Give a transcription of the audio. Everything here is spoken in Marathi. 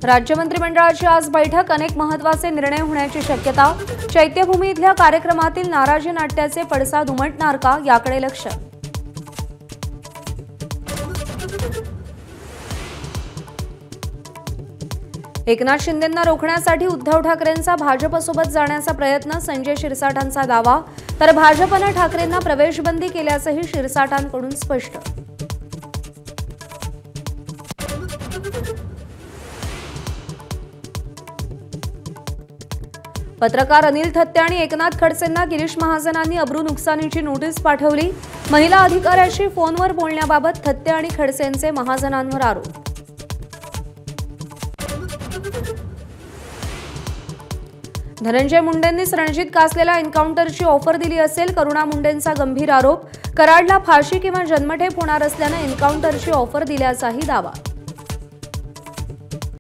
राज्य मंत्रिमंडळाची आज बैठक, अनेक महत्त्वाचे निर्णय होण्याची शक्यता। चैत्यभूमी इथल्या कार्यक्रमातील नाराजी नाट्याचे पडसाद उमटणार का, याकडे लक्ष। एकनाथ शिंदेंना रोखण्यासाठी उद्धव ठाकरेंचा भाजपसोबत जाण्याचा प्रयत्न, संजय शिरसाटांचा दावा। तर भाजपने ठाकरेंना प्रवेशबंदी केल्याचंही शिरसाटांकडून स्पष्ट। पत्रकार अनिल थत्ते आणि एकनाथ खडसेंना गिरीश महाजनांनी अब्रू नुकसानीची नोटीस पाठवली। महिला अधिकाऱ्याशी फोनवर बोलण्याबाबत थत्ते आणि खडसेंचे महाजनांवर आरोप। धनंजय मुंडेंनीच रणजित कासलेला एन्काउंटरची ऑफर दिली असेल, करुणा मुंडेंचा गंभीर आरोप। कराडला फाशी किंवा जन्मठेप होणार असल्याने एन्काउंटरची ऑफर दिल्याचाही दावा।